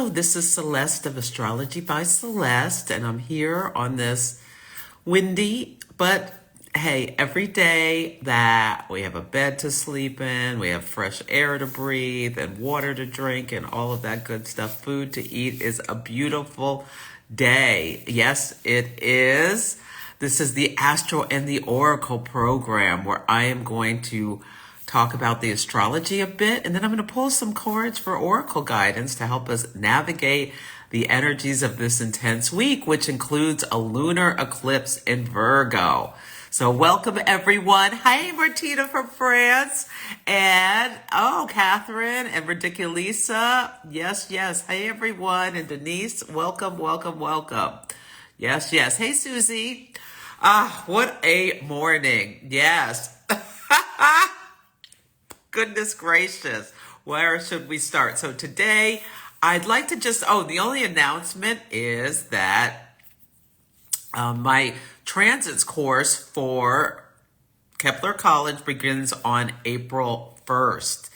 Hello, this is Celeste of Astrology by Celeste, and I'm here on this windy, but hey, every day that we have a bed to sleep in, we have fresh air to breathe, and water to drink, and all of that good stuff, food to eat, is a beautiful day. Yes, it is. This is the Astro and the Oracle program where I am going to talk about the astrology a bit, and then I'm going to pull some cards for oracle guidance to help us navigate the energies of this intense week, which includes a lunar eclipse in Virgo. So welcome everyone. Hi, Martina from France, and Catherine and Ridiculisa. Yes. Hey everyone, and Denise. Welcome. Yes. Hey Susie. What a morning. Yes. Goodness gracious, where should we start? So today, I'd like to the only announcement is that my transits course for Kepler College begins on April 1st.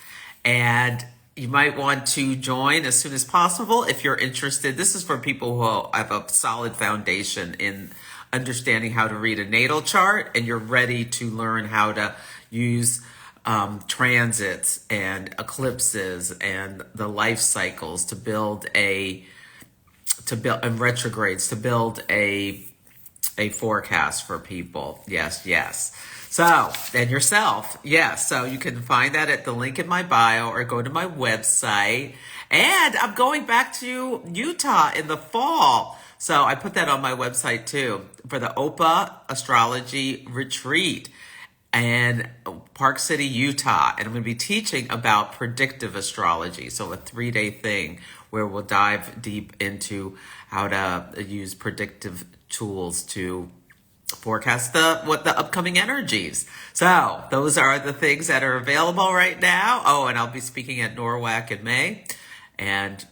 And you might want to join as soon as possible if you're interested. This is for people who have a solid foundation in understanding how to read a natal chart, and you're ready to learn how to use transits and eclipses and the life cycles to build and retrogrades to build a forecast for people. Yes. So, and yourself. Yes. So you can find that at the link in my bio or go to my website. And I'm going back to Utah in the fall. So I put that on my website too for the OPA Astrology Retreat and Park City, Utah. And I'm going to be teaching about predictive astrology. So a 3-day thing where we'll dive deep into how to use predictive tools to forecast what the upcoming energies. So those are the things that are available right now. Oh, and I'll be speaking at NORWAC in May. And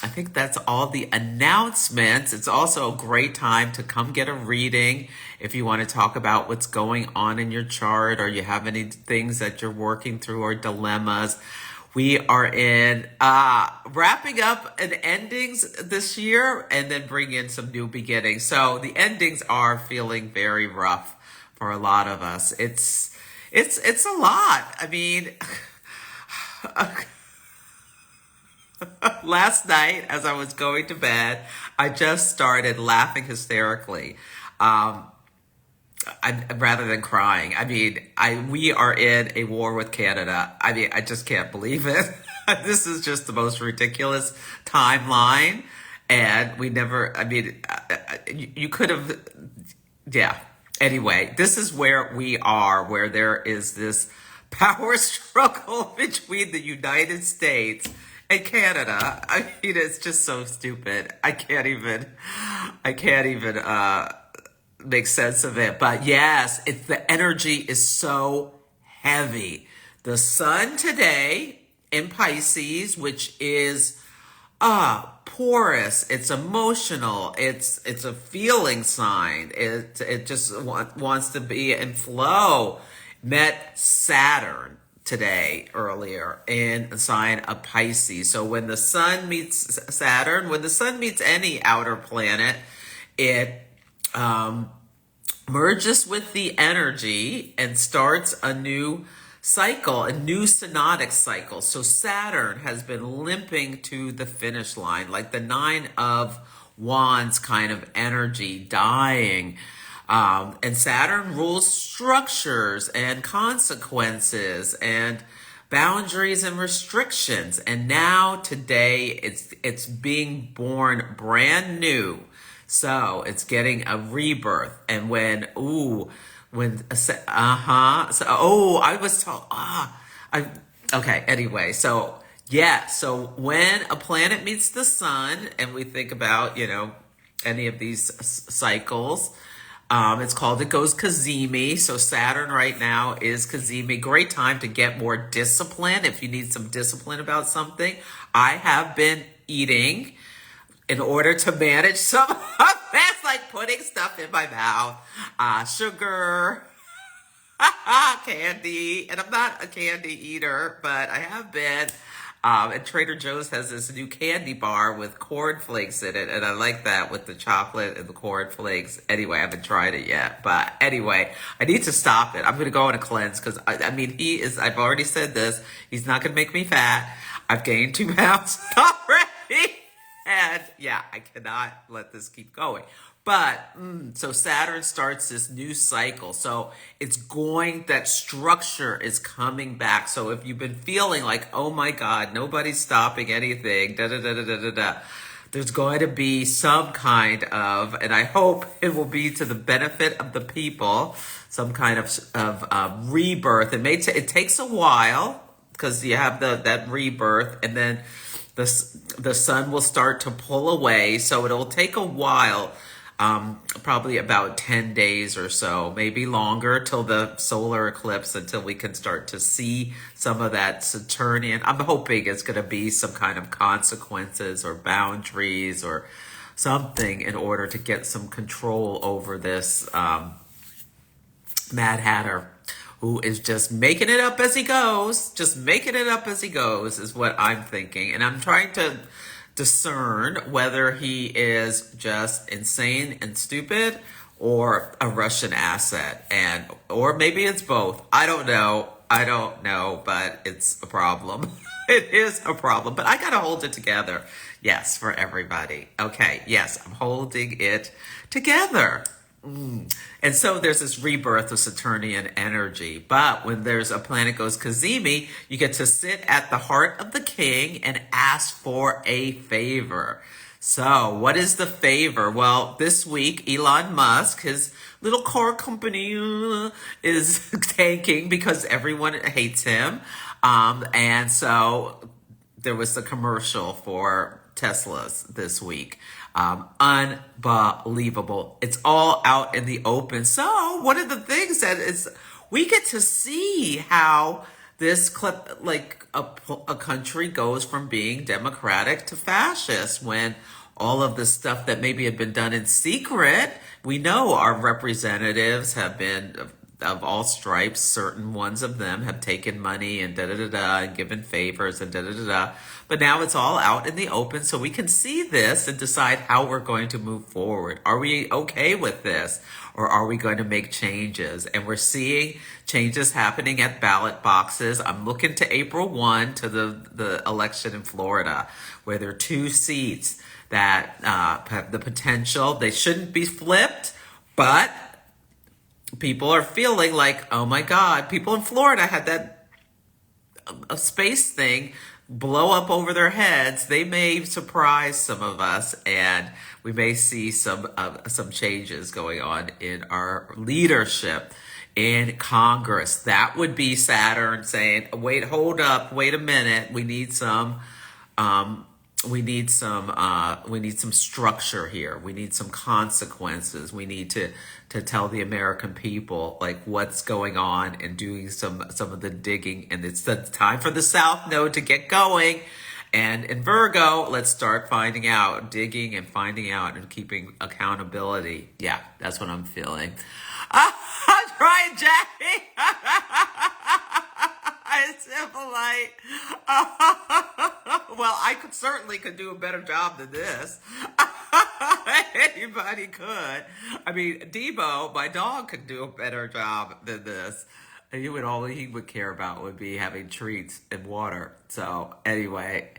I think that's all the announcements. It's also a great time to come get a reading if you want to talk about what's going on in your chart or you have any things that you're working through or dilemmas. We are in wrapping up and endings this year and then bring in some new beginnings. So the endings are feeling very rough for a lot of us. It's a lot. I mean, last night, as I was going to bed, I just started laughing hysterically, rather than crying. I mean, we are in a war with Canada. I mean, I just can't believe it. This is just the most ridiculous timeline, and you could have, yeah. Anyway, this is where we are, where there is this power struggle between the United States and Canada. I mean, it's just so stupid. I can't even make sense of it. But yes, the energy is so heavy. The sun today in Pisces, which is porous, it's emotional, it's a feeling sign. It just wants to be in flow. Met Saturn today earlier in the sign of Pisces. So when the sun meets Saturn, when the sun meets any outer planet, it merges with the energy and starts a new cycle, a new synodic cycle. So Saturn has been limping to the finish line, like the 9 of Wands kind of energy, dying. And Saturn rules structures and consequences and boundaries and restrictions. And now today it's being born brand new. So it's getting a rebirth. And I was told, okay, anyway. So yeah, so when a planet meets the sun and we think about, any of these cycles, it goes Kazemi. So Saturn right now is Kazemi. Great time to get more discipline if you need some discipline about something. I have been eating in order to manage some of that's like putting stuff in my mouth. Sugar, candy. And I'm not a candy eater, but I have been And Trader Joe's has this new candy bar with cornflakes in it, and I like that with the chocolate and the cornflakes. Anyway, I haven't tried it yet, but anyway, I need to stop it. I'm going to go on a cleanse because I mean, I've already said this, he's not going to make me fat. I've gained 2 pounds already, and yeah, I cannot let this keep going. But, so Saturn starts this new cycle. So that structure is coming back. So if you've been feeling like, oh my God, nobody's stopping anything, there's going to be some kind of, and I hope it will be to the benefit of the people, some kind of rebirth. It takes a while because you have that rebirth, and then the sun will start to pull away. So it'll take a while. Probably about 10 days or so, maybe longer, till the solar eclipse, until we can start to see some of that Saturnian. I'm hoping it's going to be some kind of consequences or boundaries or something in order to get some control over this Mad Hatter, who is just making it up as he goes. Just making it up as he goes is what I'm thinking. And I'm trying to discern whether he is just insane and stupid or a Russian asset, or maybe it's both. I don't know, but it's a problem. It is a problem, but I gotta hold it together. Yes, for everybody. Okay, yes, I'm holding it together. And so there's this rebirth of Saturnian energy. But when there's a planet goes Kazemi, you get to sit at the heart of the king and ask for a favor. So what is the favor? Well, this week, Elon Musk, his little car company is tanking because everyone hates him. And so there was a commercial for Teslas this week. Unbelievable. It's all out in the open. So one of the things that is, we get to see how this clip, like a country goes from being democratic to fascist, when all of the stuff that maybe had been done in secret, we know our representatives have been of all stripes. Certain ones of them have taken money and and given favors and But now it's all out in the open, so we can see this and decide how we're going to move forward. Are we okay with this, or are we going to make changes? And we're seeing changes happening at ballot boxes. I'm looking to April 1, to the election in Florida, where there are 2 seats that have the potential. They shouldn't be flipped, but people are feeling like, oh my God, people in Florida had that a space thing blow up over their heads. They may surprise some of us, and we may see some changes going on in our leadership in Congress. That would be Saturn saying, wait, hold up, wait a minute. We need some structure here. We need some consequences. We need to tell the American people like what's going on, and doing some of the digging. And it's the time for the South Node to get going. And in Virgo, let's start digging and finding out, and keeping accountability. Yeah, that's what I'm feeling. I'm trying, Jackie. It's impolite. Well, I certainly could do a better job than this. Anybody could. I mean, Debo, my dog, could do a better job than this. And all he would care about would be having treats and water. So anyway,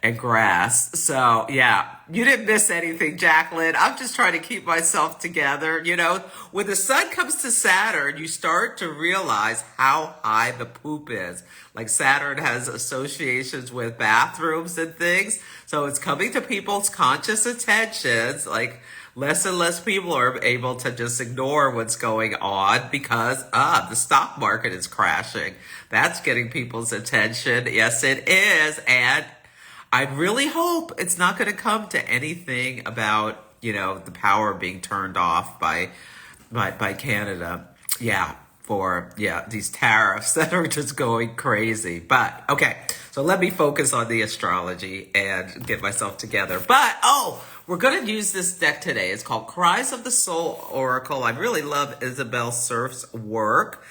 and grass. So yeah, you didn't miss anything, Jacqueline. I'm just trying to keep myself together. When the sun comes to Saturn, you start to realize how high the poop is. Like Saturn has associations with bathrooms and things. So it's coming to people's conscious attentions. Like less and less people are able to just ignore what's going on because the stock market is crashing. That's getting people's attention. Yes, it is. And I really hope it's not going to come to anything about, the power being turned off by Canada. Yeah, for these tariffs that are just going crazy. But okay, so let me focus on the astrology and get myself together. But we're going to use this deck today. It's called Cries of the Soul Oracle. I really love Isabel Surf's work.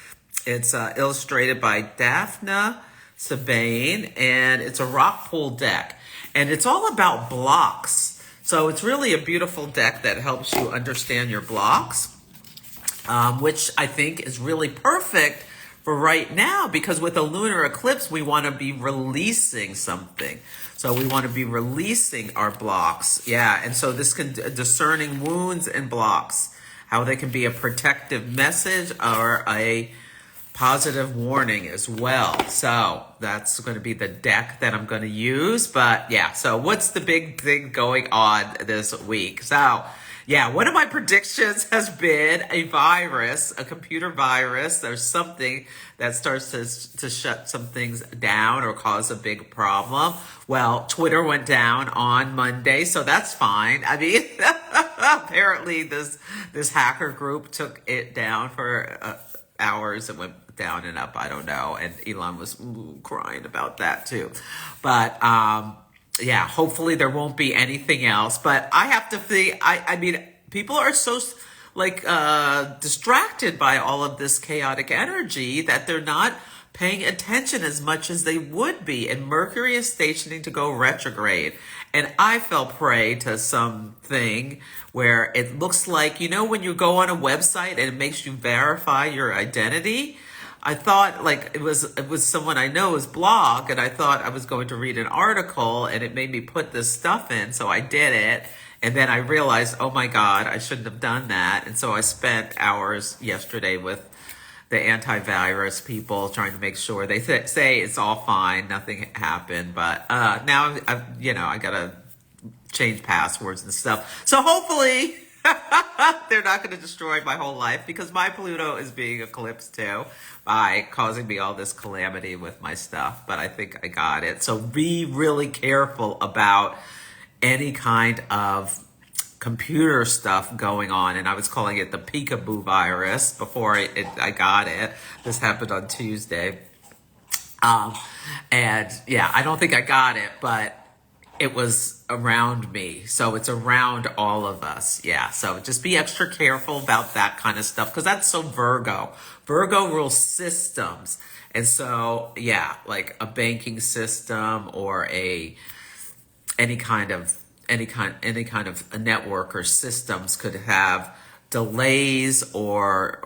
It's illustrated by Daphne Sabine, and it's a rock pool deck. And it's all about blocks. So it's really a beautiful deck that helps you understand your blocks, which I think is really perfect for right now, because with a lunar eclipse, we want to be releasing something. So we want to be releasing our blocks. Yeah, and so this can, discerning wounds and blocks, how they can be a protective message or a positive warning as well. So that's going to be the deck that I'm going to use. But yeah, so what's the big thing going on this week? So yeah, one of my predictions has been a virus, a computer virus. There's something that starts to shut some things down or cause a big problem. Well, Twitter went down on Monday, so that's fine. I mean, apparently this hacker group took it down for hours and went down and up. I don't know. And Elon was crying about that too. But yeah, hopefully there won't be anything else. But I have to think, I mean, people are so like distracted by all of this chaotic energy that they're not paying attention as much as they would be. And Mercury is stationing to go retrograde. And I fell prey to something where it looks like, you know, when you go on a website and it makes you verify your identity. I thought like it was someone I know's blog, and I thought I was going to read an article, and it made me put this stuff in, so I did it. And then I realized, oh my God, I shouldn't have done that. And so I spent hours yesterday with the antivirus people trying to make sure they say it's all fine, nothing happened. But now I gotta change passwords and stuff. So hopefully they're not going to destroy my whole life, because my Pluto is being eclipsed too by causing me all this calamity with my stuff. But I think I got it. So be really careful about any kind of computer stuff going on. And I was calling it the peekaboo virus before I got it. This happened on Tuesday. And yeah, I don't think I got it, but it was around me. So it's around all of us. Yeah. So just be extra careful about that kind of stuff, because that's so Virgo. Virgo rules systems. And so, yeah, like a banking system or any kind of a network or systems could have delays or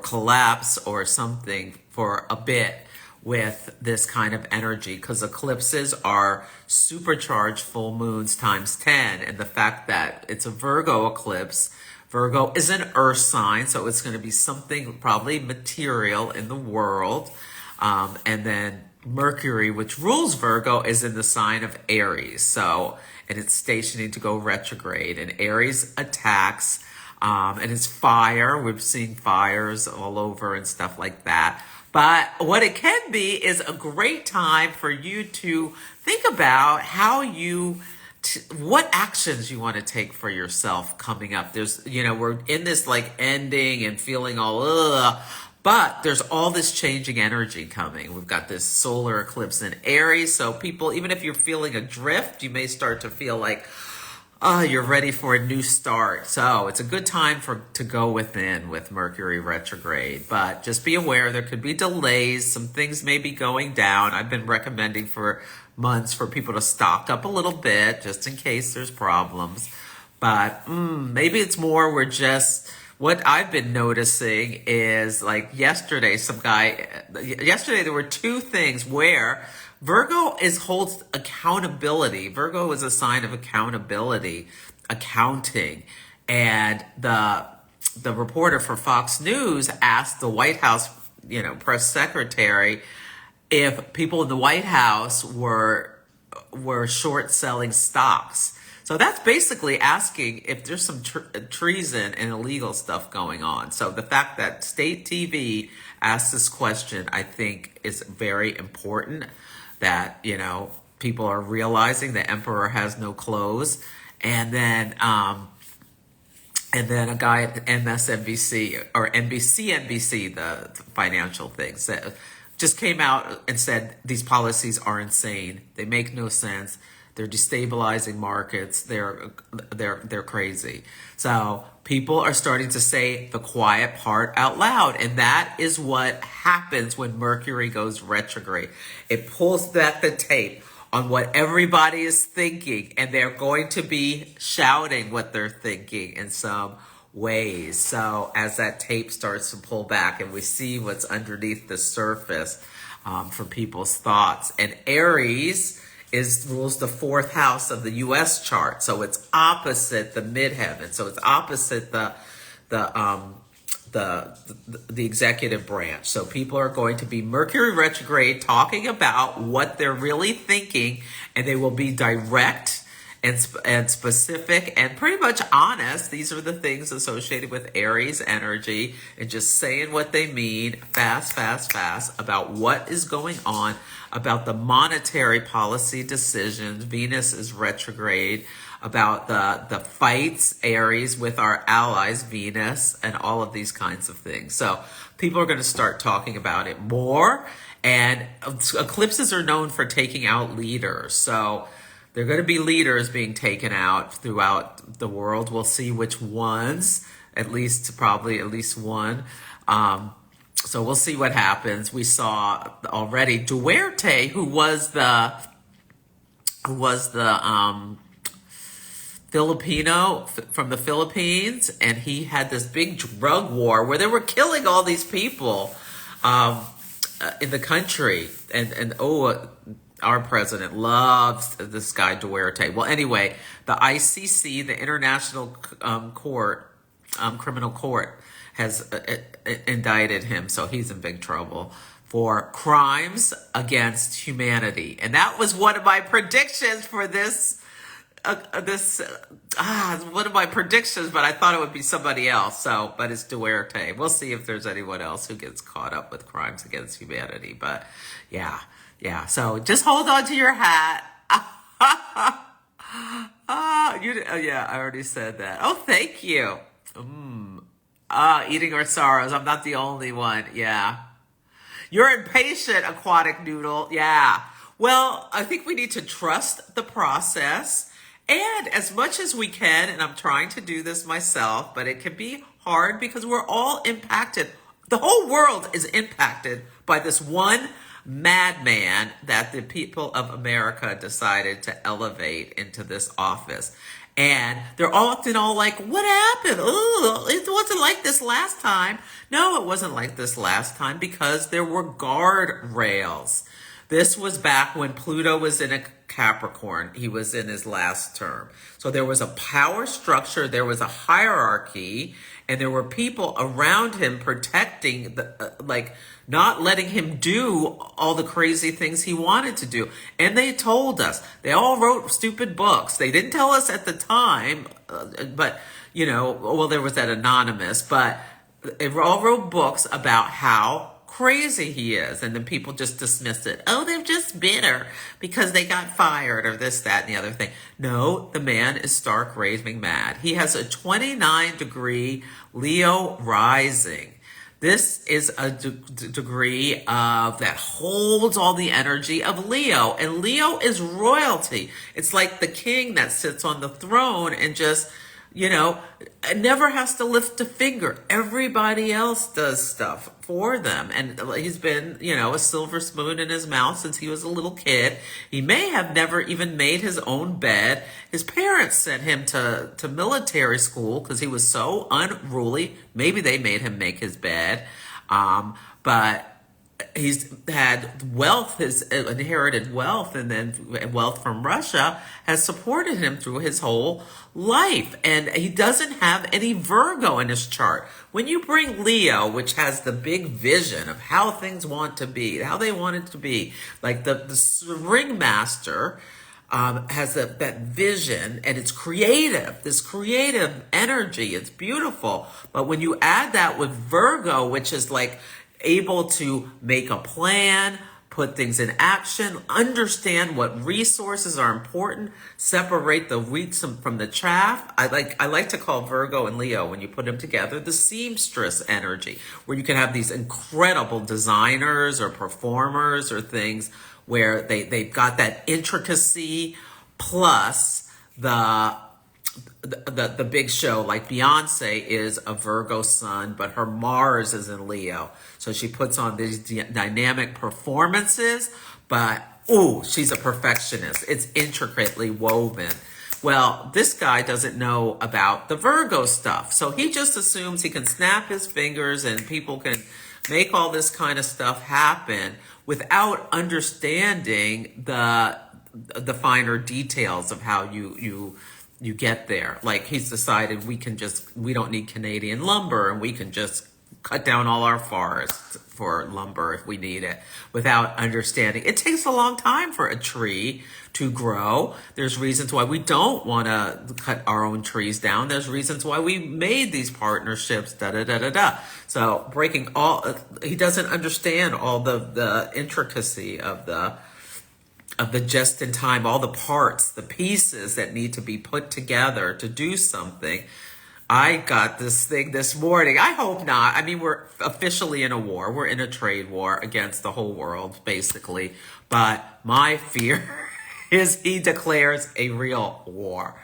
collapse or something for a bit with this kind of energy, because eclipses are supercharged full moons times 10. And the fact that it's a Virgo eclipse, Virgo is an earth sign, so it's going to be something probably material in the world. And then Mercury, which rules Virgo, is in the sign of Aries. So, and it's stationing to go retrograde, and Aries attacks, and it's fire. We're seeing fires all over and stuff like that. But what it can be is a great time for you to think about how what actions you want to take for yourself coming up. There's, we're in this like ending and feeling all, but there's all this changing energy coming. We've got this solar eclipse in Aries. So people, even if you're feeling adrift, you may start to feel like, you're ready for a new start. So it's a good time to go within with Mercury retrograde. But just be aware there could be delays. Some things may be going down. I've been recommending for months for people to stock up a little bit just in case there's problems. But maybe it's more what I've been noticing is like yesterday there were two things where Virgo holds accountability. Virgo is a sign of accountability, accounting. And the reporter for Fox News asked the White House, press secretary, if people in the White House were short selling stocks. So that's basically asking if there's some treason and illegal stuff going on. So the fact that state TV asked this question, I think, is very important. That, people are realizing the emperor has no clothes. And then a guy at MSNBC or NBC, the financial things, that just came out and said these policies are insane. They make no sense. They're destabilizing markets. They're crazy. So people are starting to say the quiet part out loud. And that is what happens when Mercury goes retrograde. It pulls back the tape on what everybody is thinking, and they're going to be shouting what they're thinking in some ways. So as that tape starts to pull back and we see what's underneath the surface for people's thoughts. And Aries rules the fourth house of the U.S. chart. So it's opposite the midheaven. So it's opposite the executive branch. So people are going to be Mercury retrograde talking about what they're really thinking, and they will be direct and specific and pretty much honest. These are the things associated with Aries energy, and just saying what they mean fast about what is going on, about the monetary policy decisions. Venus is retrograde, about the fights, Aries, with our allies, Venus, and all of these kinds of things. So people are going to start talking about it more. And eclipses are known for taking out leaders. So there are going to be leaders being taken out throughout the world. We'll see which ones, probably at least one. So we'll see what happens. We saw already Duarte, who was the Filipino from the Philippines, and he had this big drug war where they were killing all these people in the country. Our president loves this guy Duarte. Well, anyway, the ICC, the International Criminal Court, has indicted him, so he's in big trouble for crimes against humanity. And that was one of my predictions for this. One of my predictions, but I thought it would be somebody else. But it's Duarte. We'll see if there's anyone else who gets caught up with crimes against humanity. But yeah. So just hold on to your hat. Yeah, I already said that. Oh, thank you. Eating our sorrows. I'm not the only one. Yeah. You're impatient, aquatic noodle. Yeah. Well, I think we need to trust the process. And as much as we can, and I'm trying to do this myself, but it can be hard because we're all impacted. The whole world is impacted by this one madman that the people of America decided to elevate into this office. And they're often all like, what happened? Oh, it wasn't like this last time. No, it wasn't like this last time because there were guardrails. This was back when Pluto was in a Capricorn. He was in his last term. So there was a power structure, there was a hierarchy, and there were people around him protecting, not letting him do all the crazy things he wanted to do. And they told us. They all wrote stupid books. They didn't tell us at the time, but, there was that anonymous, but they all wrote books about how crazy he is, and then people just dismiss it. Oh, they're just bitter because they got fired or this, that, and the other thing. No, the man is stark raving mad. He has a 29-degree Leo rising. This is a degree that holds all the energy of Leo, and Leo is royalty. It's like the king that sits on the throne and just never has to lift a finger. Everybody else does stuff for them. And he's been, a silver spoon in his mouth since he was a little kid. He may have never even made his own bed. His parents sent him to military school because he was so unruly. Maybe they made him make his bed. But he's had wealth, his inherited wealth, and then wealth from Russia has supported him through his whole life. And he doesn't have any Virgo in his chart. When you bring Leo, which has the big vision of how things want to be, how they want it to be, like the ringmaster has that vision, and it's creative, this creative energy. It's beautiful. But when you add that with Virgo, which is like able to make a plan, put things in action, understand what resources are important, separate the wheat from the chaff. I like to call Virgo and Leo, when you put them together, the seamstress energy, where you can have these incredible designers or performers or things where they've got that intricacy, plus the big show. Like Beyonce is a Virgo sun, but her Mars is in Leo. So she puts on these dynamic performances, but ooh, she's a perfectionist. It's intricately woven. Well, this guy doesn't know about the Virgo stuff. So he just assumes he can snap his fingers and people can make all this kind of stuff happen without understanding the finer details of how you get there. Like he's decided we don't need Canadian lumber and we can just cut down all our forests for lumber if we need it, without understanding. It takes a long time for a tree to grow. There's reasons why we don't want to cut our own trees down. There's reasons why we made these partnerships, So he doesn't understand all the intricacy of the just in time, all the parts, the pieces that need to be put together to do something. I got this thing this morning. I hope not. I mean, we're officially in a war. We're in a trade war against the whole world, basically. But my fear is he declares a real war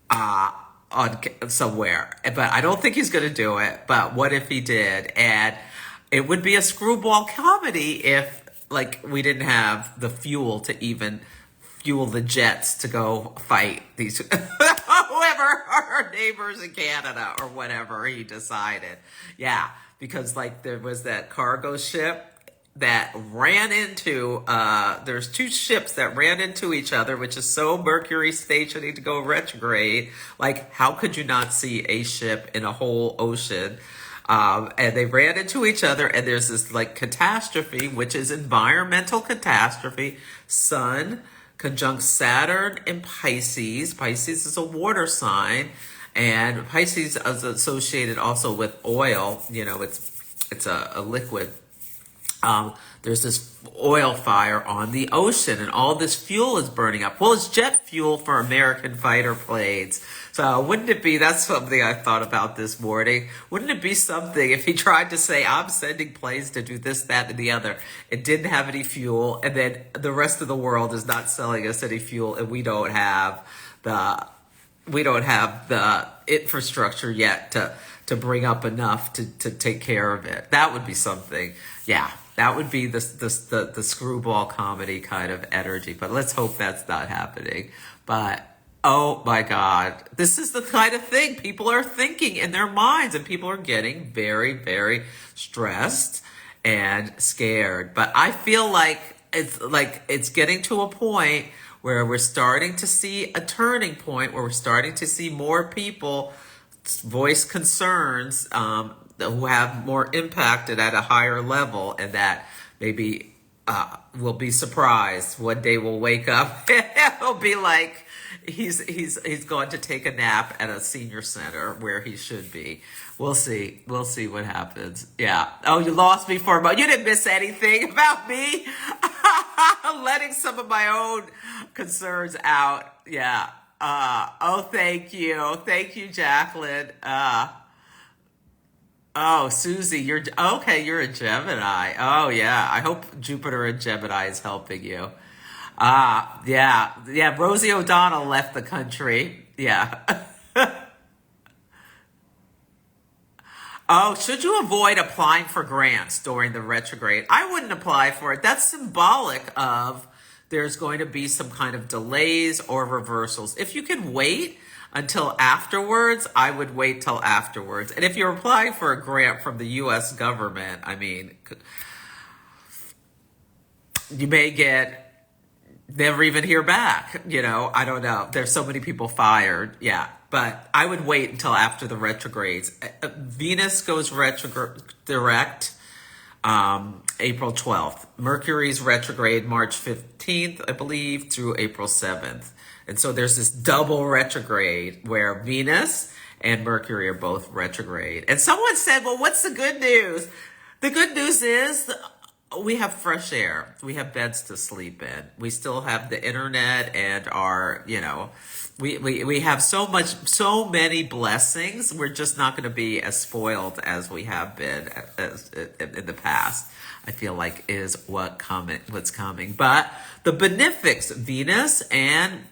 on somewhere. But I don't think he's going to do it. But what if he did? And it would be a screwball comedy if, like, we didn't have the fuel to even fuel the jets to go fight these whoever our neighbors in Canada or whatever he decided. Yeah, because like there was that cargo ship that ran into there's two ships that ran into each other, which is so Mercury stationing to go retrograde. Like, how could you not see a ship in a whole ocean? And they ran into each other, and there's this like catastrophe, which is environmental catastrophe. Sun conjunct Saturn in Pisces. Pisces is a water sign, and Pisces is associated also with oil. You know, it's a liquid. There's this oil fire on the ocean, and all this fuel is burning up. Well, it's jet fuel for American fighter planes. So wouldn't it be, that's something I thought about this morning. Wouldn't it be something if he tried to say, I'm sending planes to do this, that, and the other. It didn't have any fuel, and then the rest of the world is not selling us any fuel, and we don't have the infrastructure yet to bring up enough to take care of it. That would be something. Yeah, that would be the screwball comedy kind of energy. But let's hope that's not happening. But oh my God, this is the kind of thing people are thinking in their minds, and people are getting very, very stressed and scared. But I feel like it's getting to a point where we're starting to see a turning point, where we're starting to see more people voice concerns who have more impacted at a higher level, and that maybe we'll be surprised. One day we'll wake up and it'll be like he's going to take a nap at a senior center where he should be. We'll see what happens. Yeah. Oh, you lost me for a moment. You didn't miss anything about me. Letting some of my own concerns out. Yeah. Oh, thank you, Jacqueline. Oh, Susie, you're a Gemini. Oh, yeah. I hope Jupiter in Gemini is helping you. Yeah. Rosie O'Donnell left the country. Yeah. Oh, should you avoid applying for grants during the retrograde? I wouldn't apply for it. That's symbolic of there's going to be some kind of delays or reversals. If you can wait until afterwards, I would wait till afterwards. And if you're applying for a grant from the U.S. government, I mean, you may never even hear back. You know, I don't know. There's so many people fired. Yeah. But I would wait until after the retrogrades. Venus goes direct April 12th. Mercury's retrograde March 15th, I believe, through April 7th. And so there's this double retrograde where Venus and Mercury are both retrograde. And someone said, well, what's the good news? The good news is we have fresh air. We have beds to sleep in. We still have the internet and our, we have so many blessings. We're just not going to be as spoiled as we have been in the past. I feel like is what's coming. But the benefics, Venus and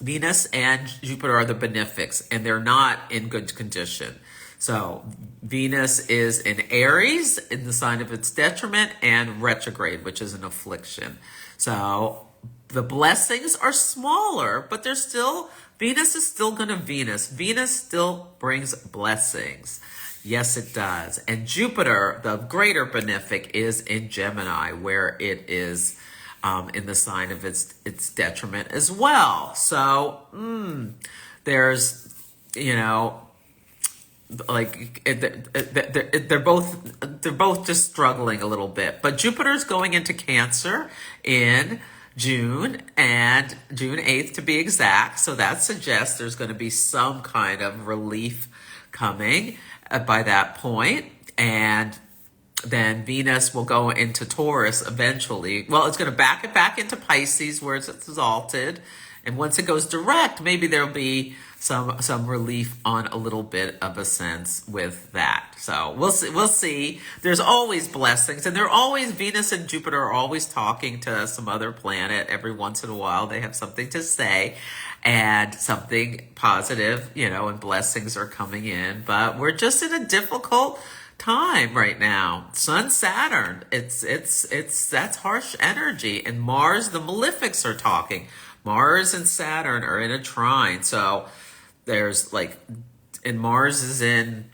Venus and Jupiter are the benefics, and they're not in good condition. So Venus is in Aries, in the sign of its detriment, and retrograde, which is an affliction. So the blessings are smaller, but they're still, Venus is still going to Venus. Venus still brings blessings. Yes, it does. And Jupiter, the greater benefic, is in Gemini, where it is in the sign of its detriment as well. So there's, you know, like they're both just struggling a little bit. But Jupiter's going into Cancer in June, and June 8th to be exact. So that suggests there's going to be some kind of relief coming by that point. And then Venus will go into Taurus eventually. Well, it's going to back it back into Pisces, where it's exalted. And once it goes direct, maybe there'll be some relief on a little bit of a sense with that. So we'll see. We'll see. There's always blessings, and they're always, Venus and Jupiter are always talking to some other planet. Every once in a while, they have something to say, and something positive, you know, and blessings are coming in. But we're just in a difficult time right now. Sun, Saturn, it's that's harsh energy, and Mars, the malefics are talking. Mars and Saturn are in a trine, so there's like, and Mars is in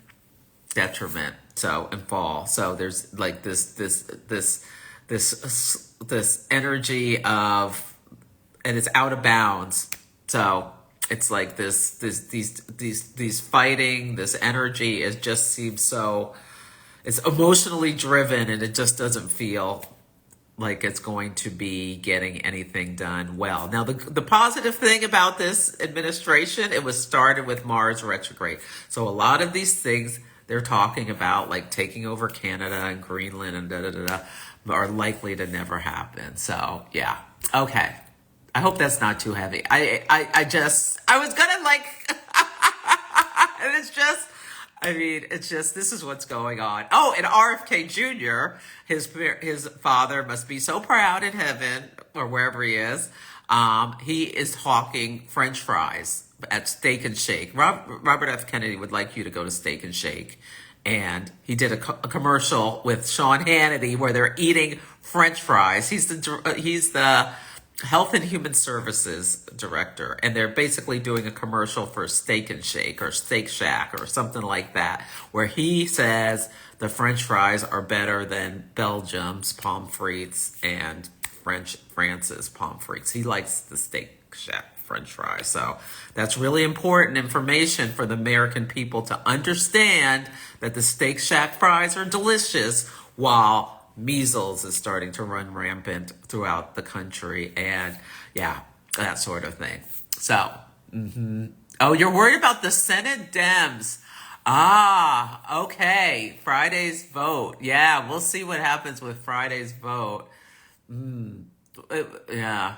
detriment, so in fall. So there's like this energy of, and it's out of bounds. So it's like these fighting, this energy, it just seems so, it's emotionally driven, and it just doesn't feel like it's going to be getting anything done well. Now, the positive thing about this administration, it was started with Mars retrograde. So a lot of these things they're talking about, like taking over Canada and Greenland and are likely to never happen. So yeah, okay. I hope that's not too heavy. I was gonna like, and it's just, I mean, it's just, this is what's going on. Oh, and RFK Jr., his father must be so proud in heaven, or wherever he is. He is hawking French fries at Steak and Shake. Robert F. Kennedy would like you to go to Steak and Shake. And he did a commercial with Sean Hannity where they're eating French fries. He's the Health and Human Services director, and they're basically doing a commercial for Steak and Shake or Steak Shack or something like that, where he says the French fries are better than Belgium's pommes frites and France's pommes frites. He likes the Steak Shack French fries. So that's really important information for the American people to understand, that the Steak Shack fries are delicious, while measles is starting to run rampant throughout the country, and yeah, that sort of thing. So, oh, you're worried about the Senate Dems. Ah, okay. Friday's vote. Yeah, we'll see what happens with Friday's vote. Yeah.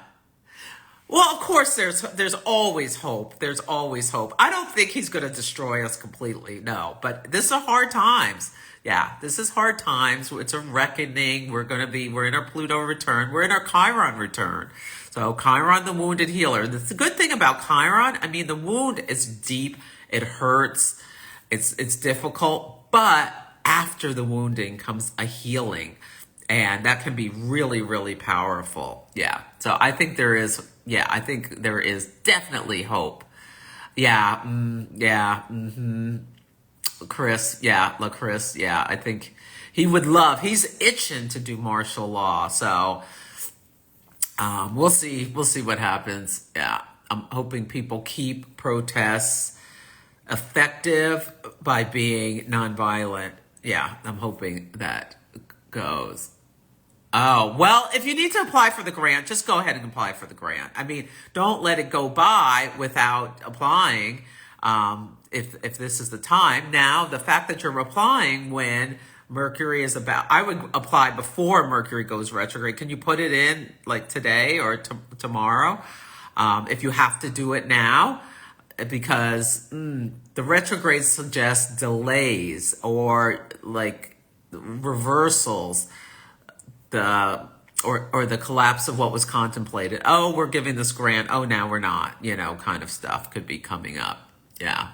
Well, of course, there's always hope. There's always hope. I don't think he's going to destroy us completely, no. But this is hard times. Yeah, this is hard times. It's a reckoning. We're in our Pluto return. We're in our Chiron return. So Chiron, the wounded healer. The good thing about Chiron, I mean, the wound is deep. It hurts. It's difficult. But after the wounding comes a healing. And that can be really, really powerful. Yeah. So I think there is definitely hope. Yeah. Chris, I think he would love, he's itching to do martial law. So we'll see what happens. Yeah, I'm hoping people keep protests effective by being nonviolent. Yeah, I'm hoping that goes. Oh, well, if you need to apply for the grant, just go ahead and apply for the grant. I mean, don't let it go by without applying. If this is the time. Now, the fact that you're applying when Mercury is I would apply before Mercury goes retrograde. Can you put it in like today or tomorrow? If you have to do it now, because the retrograde suggests delays or like reversals. or the collapse of what was contemplated. Oh, we're giving this grant. Oh, now we're not, kind of stuff could be coming up. Yeah.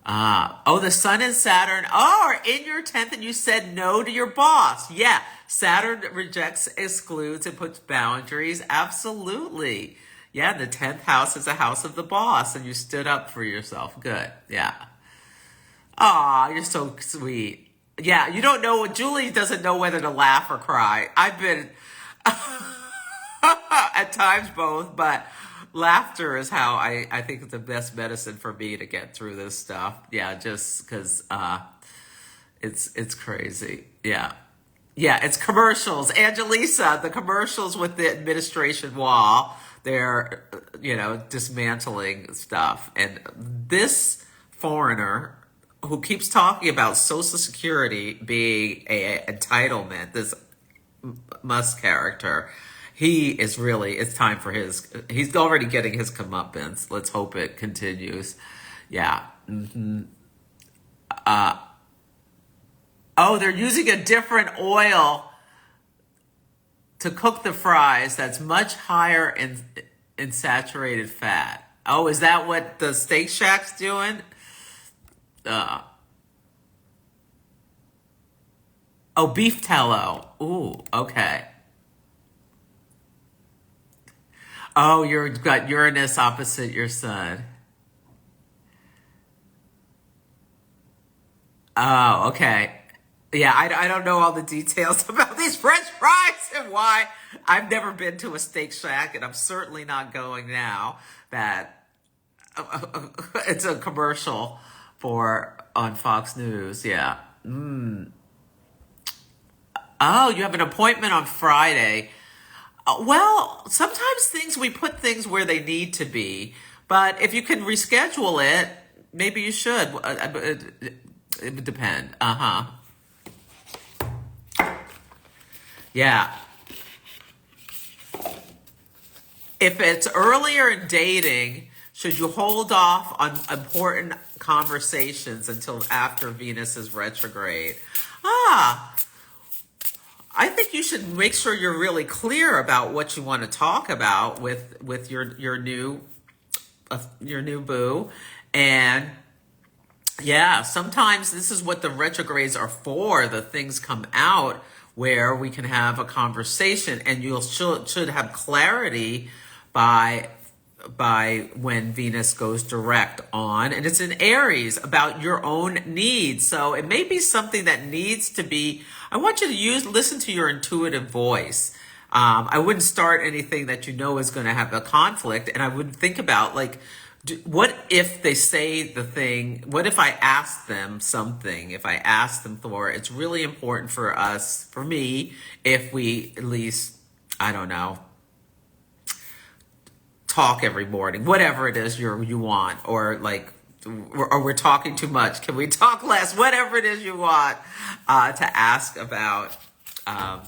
Oh, the Sun and Saturn are in your 10th and you said no to your boss. Yeah. Saturn rejects, excludes, and puts boundaries. Absolutely. Yeah. The 10th house is a house of the boss and you stood up for yourself. Good. Yeah. Aw, you're so sweet. Yeah. You don't know, Julie doesn't know whether to laugh or cry. I've been at times both, but laughter is how I think it's the best medicine for me to get through this stuff. Yeah, just because it's crazy. Yeah. Yeah, it's commercials. Angelisa, the commercials with the administration wall, they're, dismantling stuff. And this foreigner who keeps talking about Social Security being a entitlement, this Musk character, he is really, it's time for he's already getting his comeuppance. Let's hope it continues. Yeah. Oh, they're using a different oil to cook the fries that's much higher in saturated fat. Oh, is that what the Steak Shack's doing? Oh, beef tallow. Ooh, okay. Oh, you've got Uranus opposite your sun. Oh, okay. Yeah, I don't know all the details about these French fries and why. I've never been to a Steak Shack, and I'm certainly not going now. That it's a commercial on Fox News. Yeah. Oh, you have an appointment on Friday. Well, sometimes we put things where they need to be, but if you can reschedule it, maybe you should. It would depend. Yeah. If it's earlier in dating, should you hold off on important conversations until after Venus is retrograde? I think you should make sure you're really clear about what you want to talk about with your new boo. And yeah, sometimes this is what the retrogrades are for. The things come out where we can have a conversation, and you should have clarity by when Venus goes direct on, and it's in Aries, about your own needs. So it may be something that needs to be, I want you to listen to your intuitive voice. I wouldn't start anything that is going to have a conflict, and I would think about, like, what if they say the thing, what if I ask them something, if I ask them for, it's really important for me, if we at least, I don't know, talk every morning, whatever it is you want, or like, or we're talking too much. Can we talk less? Whatever it is you want to ask about, and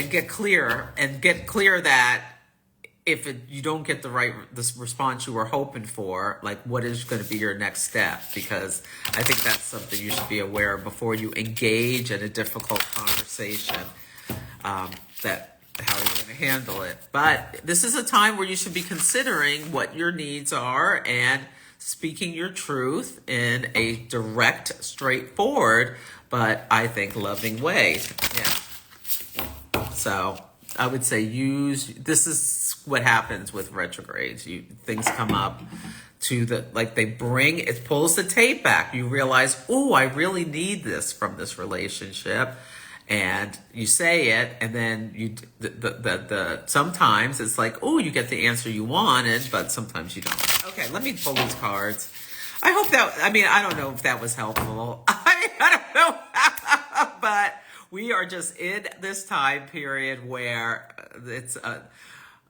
get clear that if you don't get this response you were hoping for, like, what is going to be your next step? Because I think that's something you should be aware of before you engage in a difficult conversation. How are you going to handle it? But this is a time where you should be considering what your needs are and speaking your truth in a direct, straightforward, but I think loving way. Yeah. So I would say this is what happens with retrogrades. Things come up it pulls the tape back. You realize, oh, I really need this from this relationship. And you say it, and then sometimes it's like, oh, you get the answer you wanted, but sometimes you don't. Okay, let me pull these cards. I hope I don't know if that was helpful. I don't know, but we are just in this time period where it's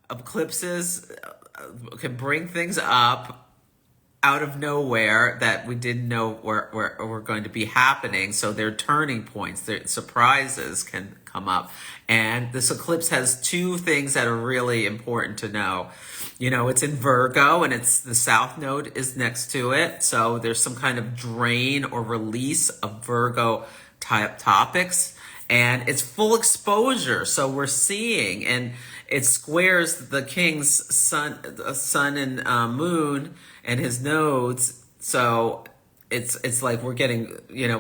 eclipses can bring things up out of nowhere that we didn't know were going to be happening. So they're turning points. Surprises can come up. And this eclipse has two things that are really important to know. It's in Virgo, and it's the South Node is next to it. So there's some kind of drain or release of Virgo type topics. and it's full exposure. So we're seeing, and it squares the king's sun and moon and his nodes. So it's like we're getting,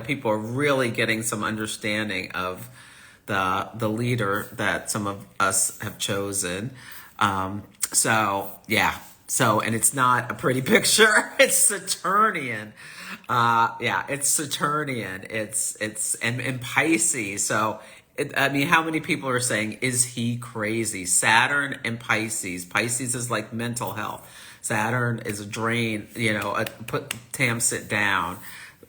people are really getting some understanding of the leader that some of us have chosen. So yeah. So, and it's not a pretty picture. It's Saturnian. It's Saturnian. It's and Pisces. So, how many people are saying, is he crazy? Saturn and Pisces. Pisces is like mental health. Saturn is a drain, tamps it down.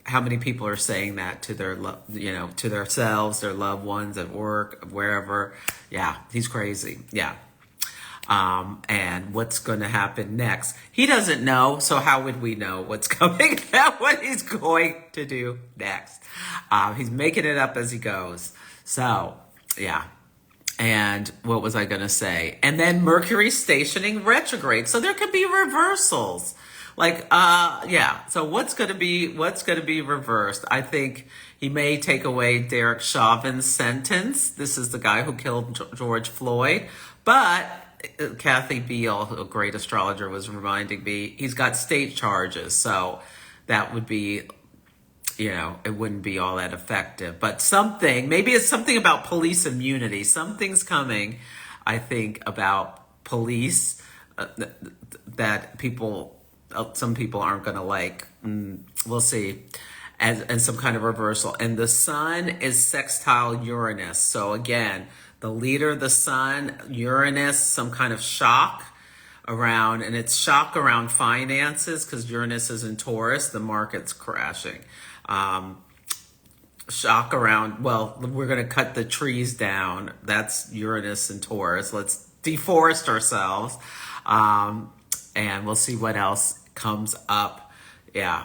How many people are saying that to their, to themselves, their loved ones at work, wherever? Yeah, he's crazy. Yeah. And what's going to happen next? He doesn't know, so how would we know what's coming? What he's going to do next? He's making it up as he goes. So, yeah. And what was I going to say? And then Mercury stationing retrograde. So there could be reversals. So what's going to be reversed? I think he may take away Derek Chauvin's sentence. This is the guy who killed George Floyd. But Kathy Beale, a great astrologer, was reminding me he's got state charges. So that would be, it wouldn't be all that effective. But maybe it's something about police immunity. Something's coming, I think, about police that some people aren't going to like. We'll see. And some kind of reversal. And the sun is sextile Uranus. So again, the leader, the sun, Uranus, some kind of shock around, and it's shock around finances because Uranus is in Taurus, the market's crashing. Shock around, we're going to cut the trees down. That's Uranus and Taurus. Let's deforest ourselves. And we'll see what else comes up. Yeah.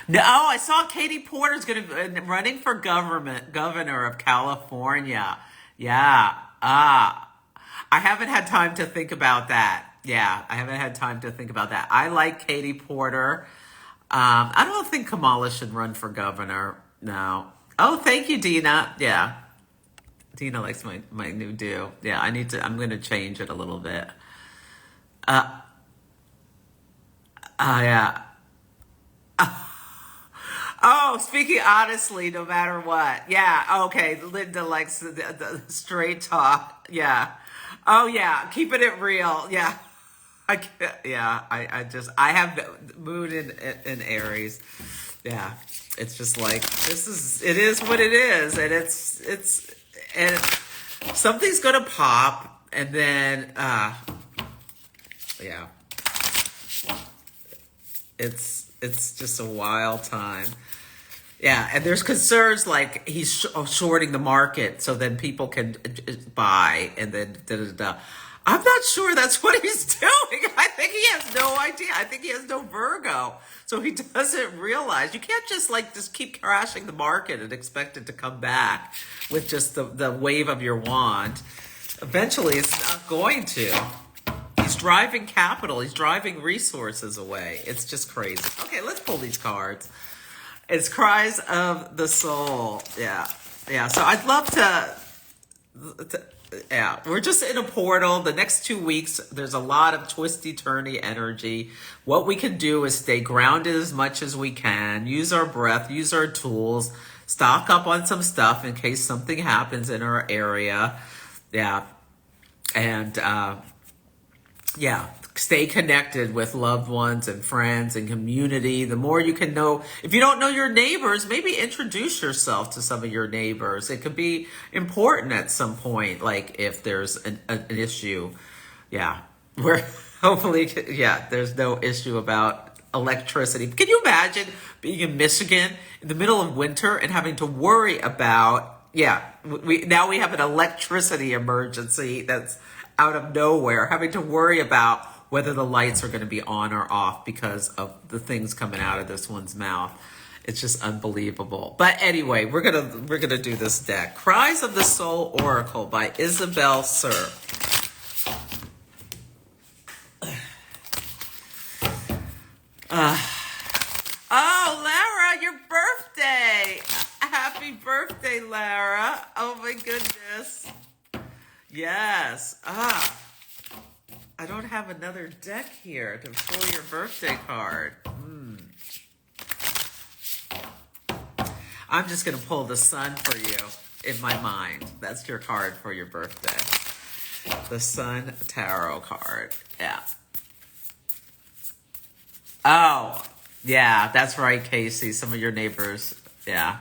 No, I saw Katie Porter's going to be running for governor of California. Yeah. I haven't had time to think about that. Yeah, I haven't had time to think about that. I like Katie Porter. I don't think Kamala should run for governor. No. Oh, thank you, Dina. Yeah. Dina likes my new do. Yeah, I'm going to change it a little bit. Yeah. Oh, speaking honestly, no matter what. Yeah, okay. Linda likes the straight talk. Yeah. Oh, yeah. Keeping it real. Yeah. I have moon in Aries. Yeah. It's just like, it is what it is. And something's going to pop. And then, yeah. It's just a wild time. Yeah, and there's concerns like he's shorting the market so then people can buy and then da-da-da. I'm not sure that's what he's doing. I think he has no idea. I think he has no Virgo. So he doesn't realize. You can't just keep crashing the market and expect it to come back with just the wave of your wand. Eventually, it's not going to. He's driving capital. He's driving resources away. It's just crazy. Okay, let's pull these cards. It's Cries of the Soul. Yeah. Yeah. So I'd love to yeah, we're just in a portal. The next 2 weeks, there's a lot of twisty-turny energy. What we can do is stay grounded as much as we can. Use our breath. Use our tools. Stock up on some stuff in case something happens in our area. Yeah. And, yeah, stay connected with loved ones and friends and community. The more you can know, if you don't know your neighbors, maybe introduce yourself to some of your neighbors. It could be important at some point, like if there's an issue. Yeah, where hopefully, yeah, there's no issue about electricity. Can you imagine being in Michigan in the middle of winter and having to worry about, yeah, now we have an electricity emergency that's out of nowhere, having to worry about whether the lights are going to be on or off because of the things coming out of this one's mouth. It's just unbelievable. But anyway, we're gonna do this deck. Cries of the Soul Oracle by Isabel Sir. Oh, Lara, your birthday! Happy my goodness. Yes. I don't have another deck here to pull your birthday card. I'm just going to pull the sun for you in my mind. That's your card for your birthday. The Sun Tarot card. Yeah. Oh, yeah, that's right, Casey. Some of your neighbors. Yeah.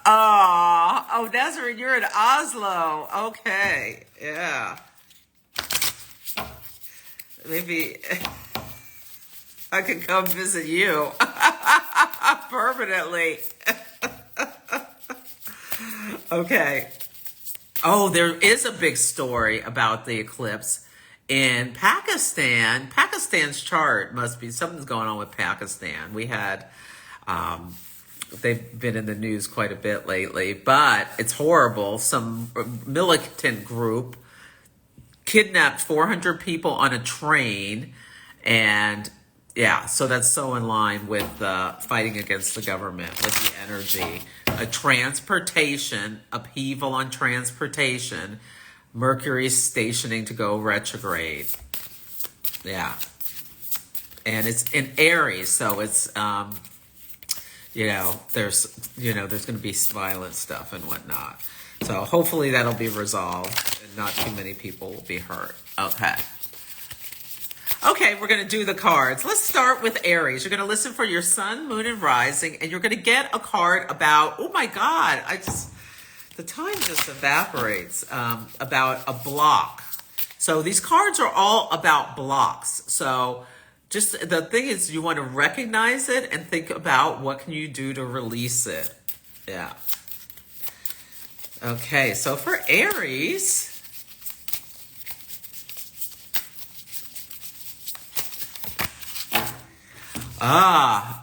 Oh, Desiree, you're in Oslo. Okay. Yeah. Maybe I can come visit you permanently. Okay. Oh, there is a big story about the eclipse in Pakistan. Pakistan's chart must be, something's going on with Pakistan. We had, they've been in the news quite a bit lately, but it's horrible. Some militant group kidnapped 400 people on a train, and yeah, so that's so in line with fighting against the government with the energy. A transportation, upheaval on transportation. Mercury's stationing to go retrograde. Yeah. And it's in Aries, so it's, there's going to be violent stuff and whatnot. So hopefully that'll be resolved and not too many people will be hurt. Okay. Okay, we're going to do the cards. Let's start with Aries. You're going to listen for your sun, moon, and rising, and you're going to get a card about, oh my God, the time just evaporates, about a block. So these cards are all about blocks. So just the thing is you want to recognize it and think about what can you do to release it. Yeah. Okay, so for Aries,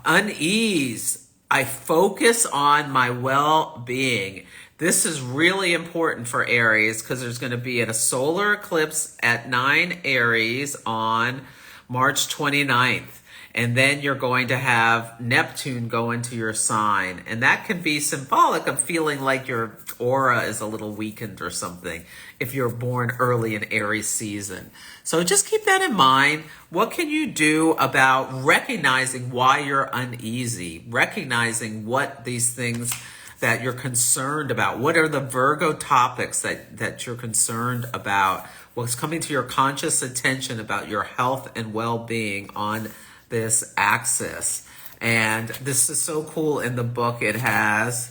unease. I focus on my well-being. This is really important for Aries because there's going to be a solar eclipse at 9 Aries on March 29th. And then you're going to have Neptune go into your sign. And that can be symbolic of feeling like your aura is a little weakened or something if you're born early in Aries season. So just keep that in mind. What can you do about recognizing why you're uneasy? Recognizing what these things that you're concerned about. What are the Virgo topics that you're concerned about? What's coming to your conscious attention about your health and well-being on this axis? And this is so cool in the book. It has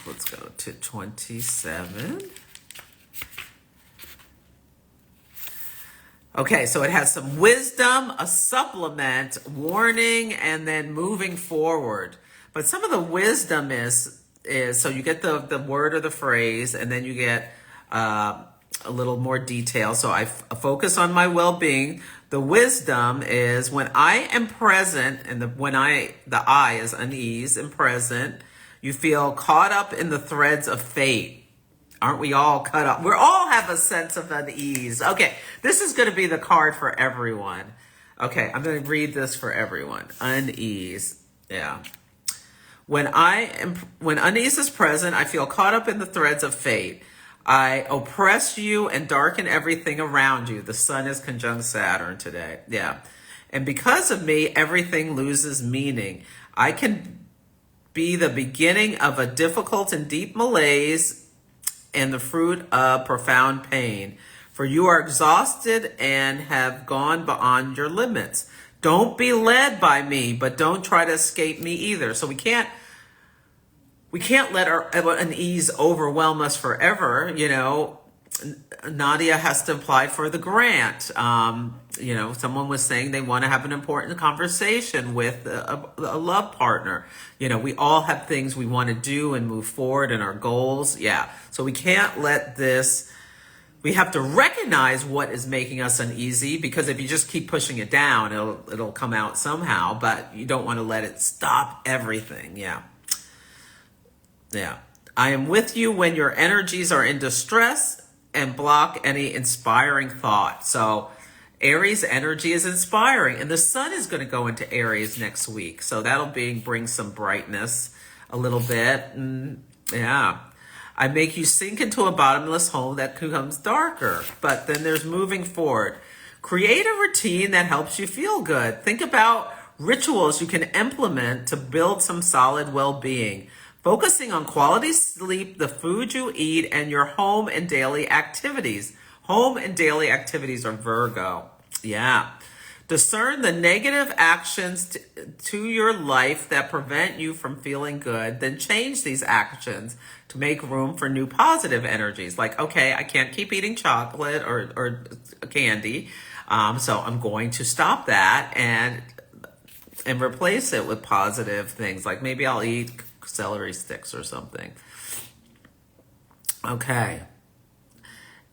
let's go to 27. Okay, so it has some wisdom, a supplement, warning, and then moving forward. But some of the wisdom is so you get the word or the phrase, and then you get a little more detail. So I focus on my well-being. The wisdom is when I am present, and the I is unease and present, you feel caught up in the threads of fate. Aren't we all caught up? We all have a sense of unease. Okay, this is going to be the card for everyone. Okay, I'm going to read this for everyone. Unease. Yeah. When unease is present, I feel caught up in the threads of fate. I oppress you and darken everything around you. The sun is conjunct Saturn today. Yeah. And because of me, everything loses meaning. I can be the beginning of a difficult and deep malaise and the fruit of profound pain. For you are exhausted and have gone beyond your limits. Don't be led by me, but don't try to escape me either. So we can't let our unease overwhelm us forever. You know, Nadia has to apply for the grant. Someone was saying they want to have an important conversation with a love partner. You know, we all have things we want to do and move forward in our goals. Yeah. So we can't let this, we have to recognize what is making us uneasy, because if you just keep pushing it down, it'll come out somehow, but you don't want to let it stop everything. Yeah. Yeah. I am with you when your energies are in distress and block any inspiring thought. So Aries energy is inspiring, and the sun is going to go into Aries next week. So that'll bring some brightness a little bit. Yeah. I make you sink into a bottomless hole that becomes darker. But then there's moving forward. Create a routine that helps you feel good. Think about rituals you can implement to build some solid well-being. Focusing on quality sleep, the food you eat, and your home and daily activities. Home and daily activities are Virgo. Yeah. Discern the negative actions to your life that prevent you from feeling good. Then change these actions to make room for new positive energies. Like, okay, I can't keep eating chocolate or candy. So I'm going to stop that and replace it with positive things. Like maybe I'll eat celery sticks or something. Okay.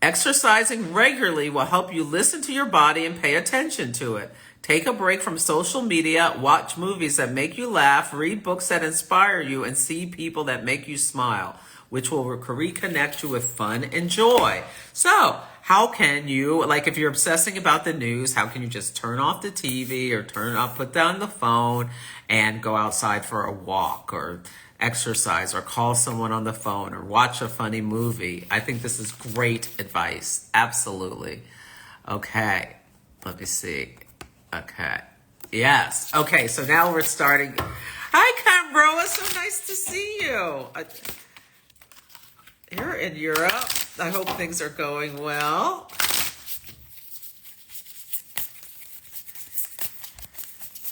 Exercising regularly will help you listen to your body and pay attention to it. Take a break from social media, watch movies that make you laugh, read books that inspire you, and see people that make you smile, which will reconnect you with fun and joy. So, how can you, like if you're obsessing about the news, how can you just turn off the TV or put down the phone and go outside for a walk or exercise or call someone on the phone or watch a funny movie? I think this is great advice. Absolutely. Okay. Let me see. Okay. Yes. Okay. So now we're starting. Hi, Cambro. It's so nice to see you. You're in Europe. I hope things are going well.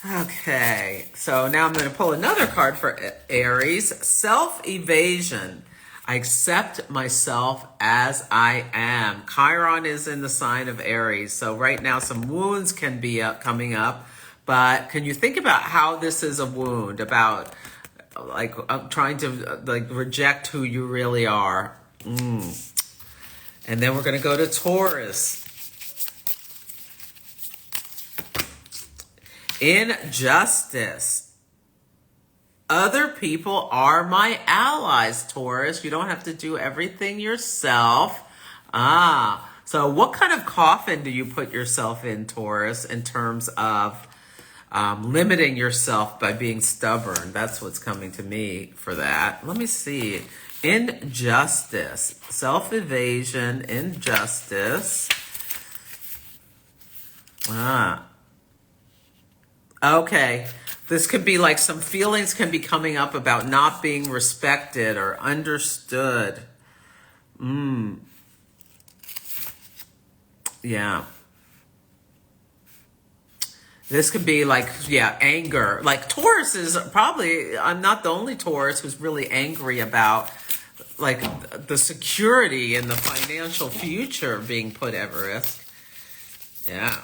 Okay, so now I'm going to pull another card for Aries. Self-evasion. I accept myself as I am. Chiron is in the sign of Aries, so right now some wounds can be coming up, but can you think about how this is a wound, about like trying to like reject who you really are? And then we're going to go to Taurus. Injustice. Other people are my allies, Taurus. You don't have to do everything yourself. So what kind of coffin do you put yourself in, Taurus, in terms of limiting yourself by being stubborn? That's what's coming to me for that. Let me see. Injustice. Self-evasion. Injustice. Okay, this could be like some feelings can be coming up about not being respected or understood. Yeah. This could be like, yeah, anger. Like Taurus is probably, I'm not the only Taurus who's really angry about like the security and the financial future being put at risk. Yeah.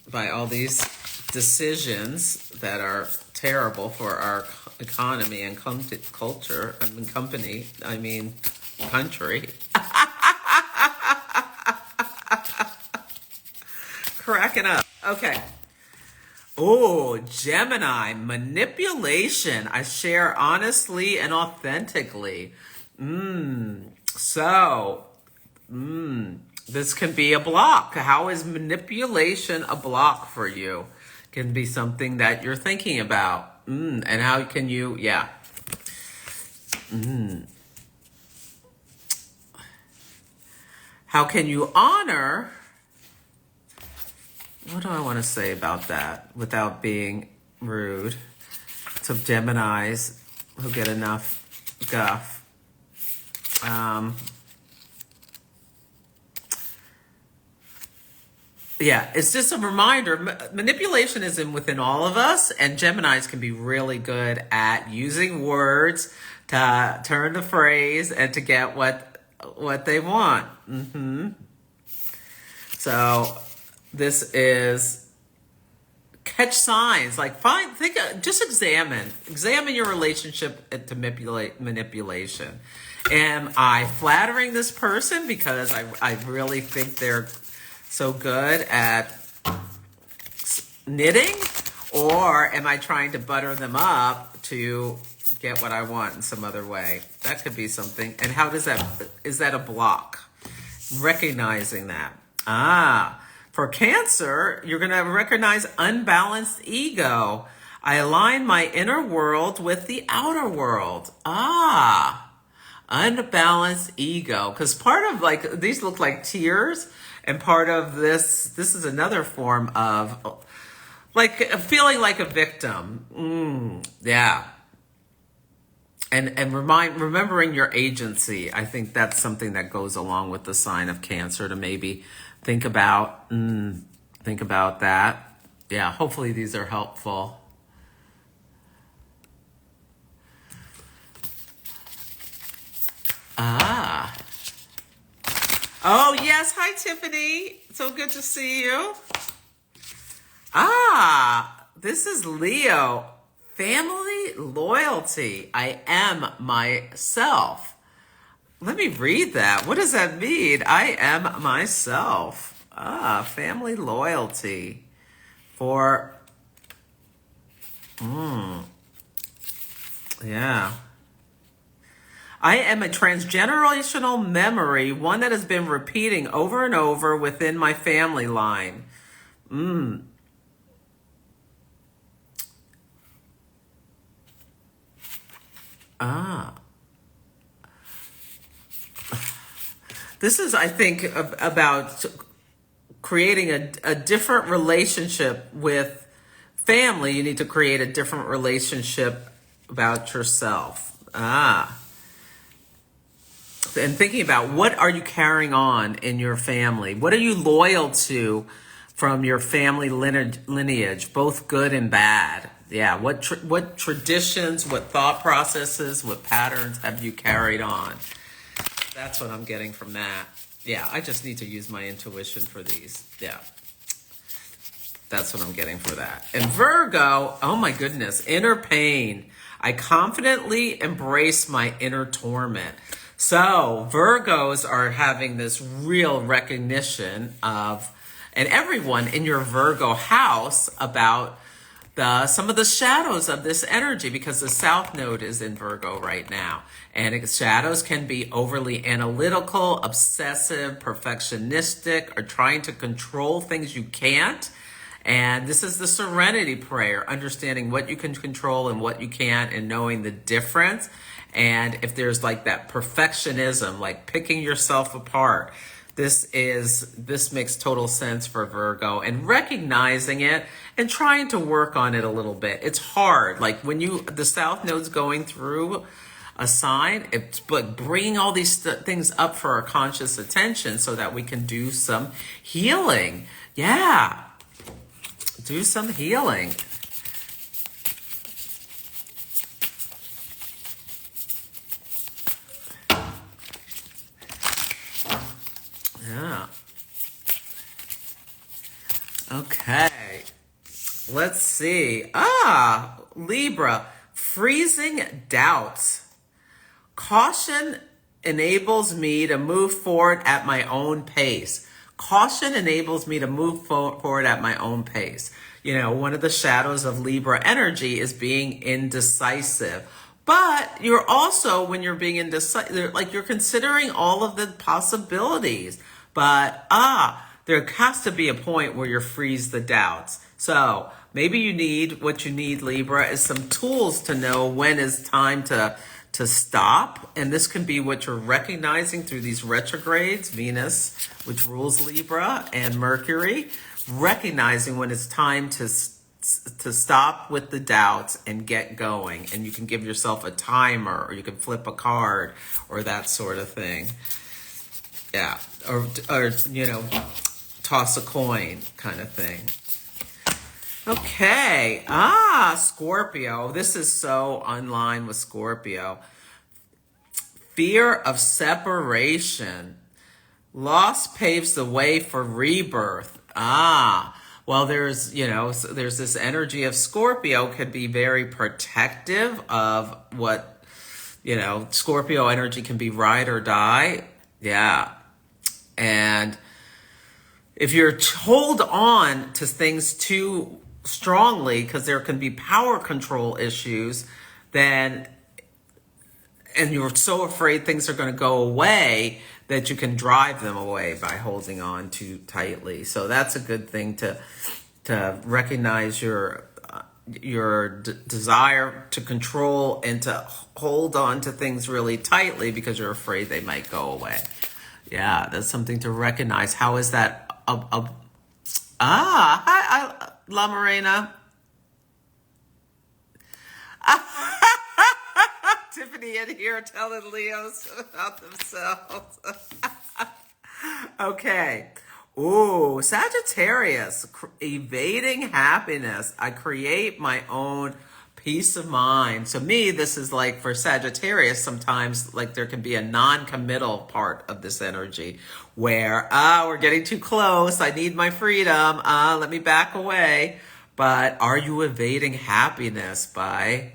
By all these decisions that are terrible for our economy and culture. I mean country. Cracking up. Okay. Oh, Gemini, manipulation. I share honestly and authentically. This can be a block. How is manipulation a block for you? Can be something that you're thinking about. And how can you, yeah. How can you honor, what do I want to say about that without being rude to Geminis who get enough guff? Yeah, it's just a reminder. Manipulation is within all of us, and Geminis can be really good at using words to turn the phrase and to get what they want. So this is catch signs. Like just examine your relationship to manipulation. Am I flattering this person because I really think they're so good at knitting, or am I trying to butter them up to get what I want in some other way? That could be something. And how is that a block? Recognizing that. For Cancer, you're going to recognize unbalanced ego. I align my inner world with the outer world. Unbalanced ego. Because part of, like, these look like tears, and part of this is another form of, like, feeling like a victim. Yeah. And remembering your agency. I think that's something that goes along with the sign of Cancer, to maybe think about that. Yeah, hopefully these are helpful. Oh, yes. Hi, Tiffany. So good to see you. This is Leo. Family loyalty. I am myself. Let me read that. What does that mean? I am myself. Family loyalty. Yeah. I am a transgenerational memory, one that has been repeating over and over within my family line. This is, I think, about creating a different relationship with family. You need to create a different relationship about yourself. And thinking about, what are you carrying on in your family? What are you loyal to from your family lineage, both good and bad? Yeah, what traditions, what thought processes, what patterns have you carried on? That's what I'm getting from that. Yeah, I just need to use my intuition for these. Yeah, that's what I'm getting for that. And Virgo, oh my goodness, inner pain. I confidently embrace my inner torment. So Virgos are having this real recognition of, and everyone in your Virgo house, about some of the shadows of this energy, because the South Node is in Virgo right now. And shadows can be overly analytical, obsessive, perfectionistic, or trying to control things you can't. And this is the serenity prayer, understanding what you can control and what you can't, and knowing the difference. And if there's like that perfectionism, like picking yourself apart, this makes total sense for Virgo, and recognizing it and trying to work on it a little bit. It's hard. Like when the South Node's going through a sign, it's like bringing all these things up for our conscious attention so that we can do some healing. Yeah. Do some healing. Yeah. Okay. Let's see. Libra, freezing doubts. Caution enables me to move forward at my own pace. Caution enables me to move forward at my own pace. You know, one of the shadows of Libra energy is being indecisive. But you're also, when you're being indecisive, like you're considering all of the possibilities. But there has to be a point where you freeze the doubts. So maybe what you need, Libra, is some tools to know when is time to stop. And this can be what you're recognizing through these retrogrades, Venus, which rules Libra, and Mercury, recognizing when it's time to stop with the doubts and get going. And you can give yourself a timer, or you can flip a card, or that sort of thing. Yeah, or you know, toss a coin kind of thing. Okay. Scorpio. This is so online with Scorpio. Fear of separation. Loss paves the way for rebirth. Well, there's this energy of Scorpio could be very protective of what, Scorpio energy can be ride or die. Yeah. And if you're hold on to things too strongly, because there can be power control issues, and you're so afraid things are going to go away, that you can drive them away by holding on too tightly. So that's a good thing to recognize your desire to control and to hold on to things really tightly because you're afraid they might go away. Yeah, that's something to recognize. How is that? Hi, La Morena. Tiffany in here telling Leos about themselves. Okay. Ooh, Sagittarius, evading happiness. I create my own peace of mind. So me, this is like for Sagittarius, sometimes like there can be a non-committal part of this energy where, we're getting too close. I need my freedom. Let me back away. But are you evading happiness by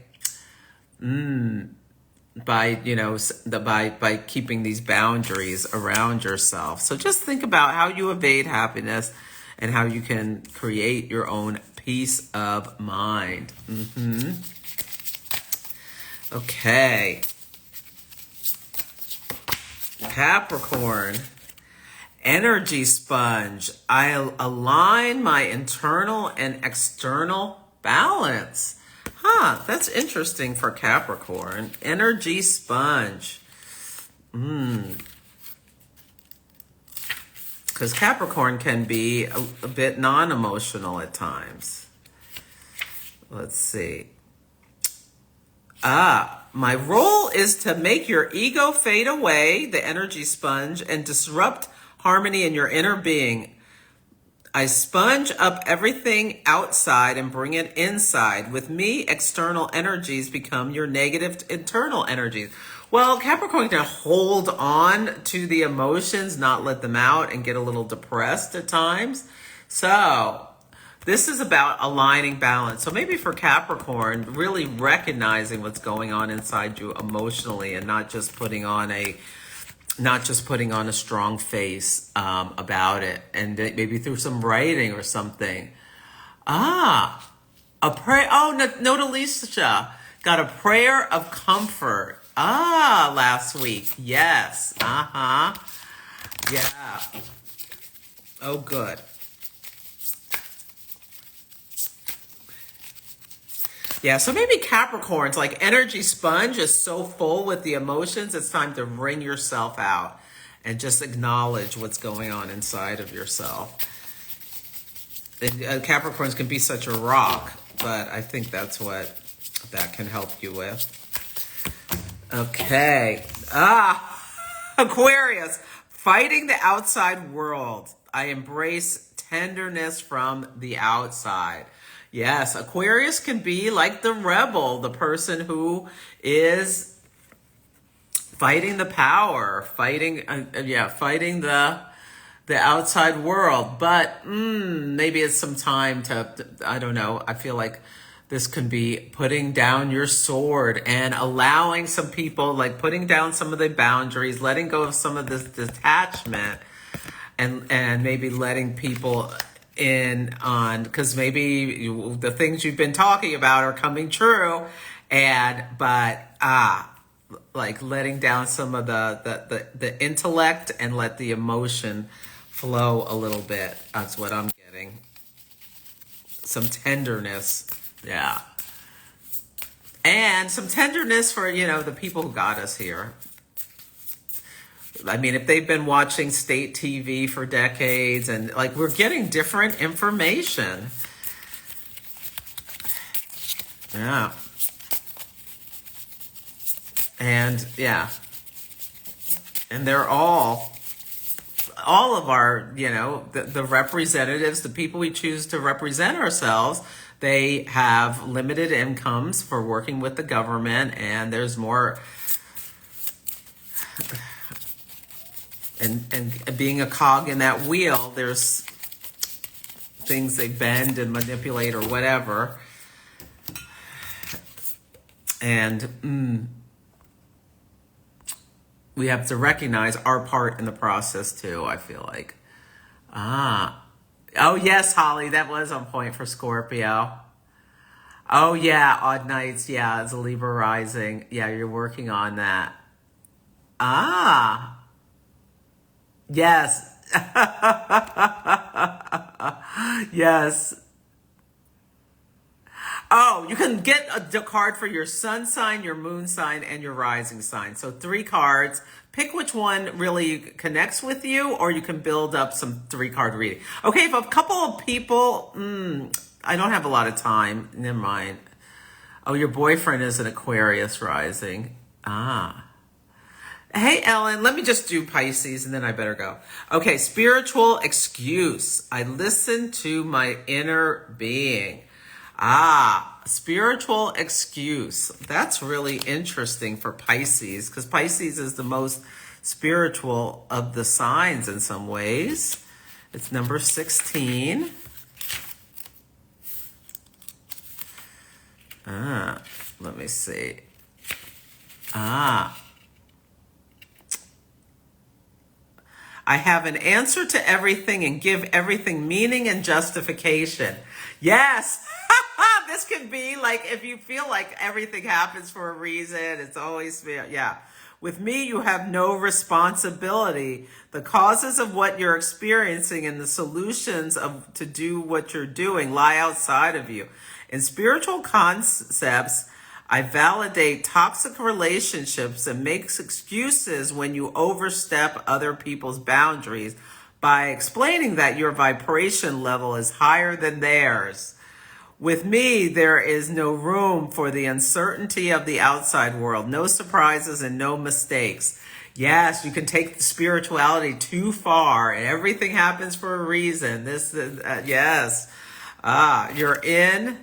keeping these boundaries around yourself? So just think about how you evade happiness and how you can create your own peace of mind. Okay. Capricorn, energy sponge. I align my internal and external balance. That's interesting for Capricorn. Energy sponge. Because Capricorn can be a bit non-emotional at times. Let's see. My role is to make your ego fade away, the energy sponge, and disrupt harmony in your inner being. I sponge up everything outside and bring it inside. With me, external energies become your negative internal energies. Well, Capricorn can hold on to the emotions, not let them out, and get a little depressed at times. So this is about aligning balance. So maybe for Capricorn, really recognizing what's going on inside you emotionally and not just putting on a strong face about it, and maybe through some writing or something. A prayer. Oh, Nodalisha got a prayer of comfort. Last week. Yes. Yeah. Oh, good. Yeah, so maybe Capricorn's like energy sponge is so full with the emotions, it's time to wring yourself out and just acknowledge what's going on inside of yourself. And Capricorns can be such a rock, but I think that's what that can help you with. Okay. Aquarius, fighting the outside world. I embrace tenderness from the outside. Yes, Aquarius can be like the rebel, the person who is fighting the power, fighting the outside world. But maybe it's some time to, I don't know, I feel like this can be putting down your sword and allowing some people, like putting down some of the boundaries, letting go of some of this detachment, and maybe letting people in on, because maybe the things you've been talking about are coming true, but like letting down some of the intellect and let the emotion flow a little bit. That's what I'm getting. Some tenderness. Yeah. And some tenderness for, the people who got us here. I mean, if they've been watching state TV for decades and like we're getting different information. Yeah. And yeah. And they're all of our, the representatives, the people we choose to represent ourselves, they have limited incomes for working with the government, and there's more, and being a cog in that wheel, there's things they bend and manipulate or whatever. And we have to recognize our part in the process too, I feel like. Oh, yes, Holly, that was on point for Scorpio. Oh, yeah, odd nights. Yeah, it's a Libra rising. Yeah, you're working on that. Yes. Yes. Oh, you can get a card for your sun sign, your moon sign, and your rising sign. So 3 cards. Pick which one really connects with you, or you can build up some 3-card reading. Okay, if a couple of people, I don't have a lot of time. Never mind. Oh, your boyfriend is an Aquarius rising. Ah. Hey, Ellen, let me just do Pisces and then I better go. Okay, spiritual excuse. I listen to my inner being. Ah, spiritual excuse. That's really interesting for Pisces because Pisces is the most spiritual of the signs in some ways. It's number 16. Let me see. I have an answer to everything and give everything meaning and justification. Yes. This could be like if you feel like everything happens for a reason, it's always, yeah. With me, you have no responsibility. The causes of what you're experiencing and the solutions to do what you're doing lie outside of you. In spiritual concepts, I validate toxic relationships and make excuses when you overstep other people's boundaries by explaining that your vibration level is higher than theirs. With me, there is no room for the uncertainty of the outside world, no surprises and no mistakes. Yes, you can take the spirituality too far and everything happens for a reason. Yes. You're in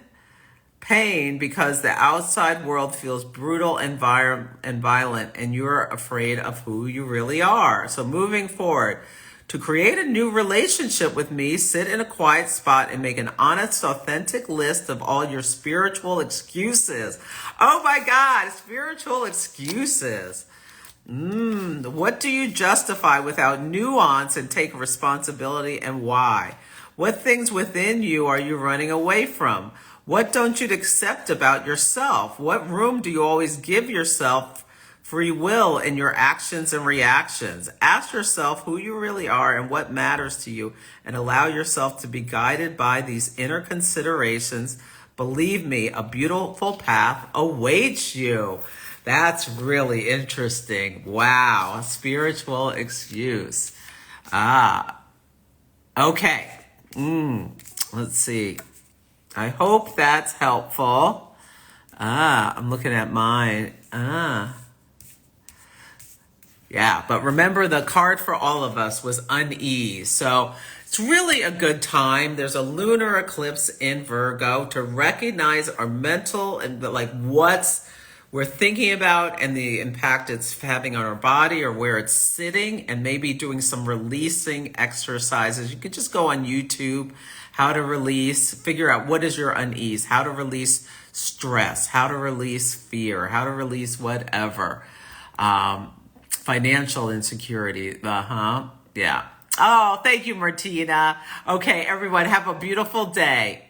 pain because the outside world feels brutal and violent and you're afraid of who you really are. So moving forward, to create a new relationship with me, sit in a quiet spot and make an honest, authentic list of all your spiritual excuses. Oh my God, spiritual excuses. What do you justify without nuance and take responsibility, and why? What things within you are you running away from? What don't you accept about yourself? What room do you always give yourself free will in your actions and reactions? Ask yourself who you really are and what matters to you, and allow yourself to be guided by these inner considerations. Believe me, a beautiful path awaits you. That's really interesting. Wow, a spiritual excuse. Okay. Let's see. I hope that's helpful. I'm looking at mine. Yeah, but remember the card for all of us was Unease. So it's really a good time. There's a lunar eclipse in Virgo to recognize our mental and what we're thinking about and the impact it's having on our body or where it's sitting, and maybe doing some releasing exercises. You could just go on YouTube, how to release, figure out what is your unease, how to release stress, how to release fear, how to release whatever. Financial insecurity. Yeah. Oh, thank you, Martina. Okay, everyone, have a beautiful day.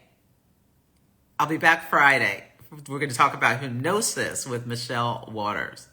I'll be back Friday. We're going to talk about hypnosis with Michelle Waters.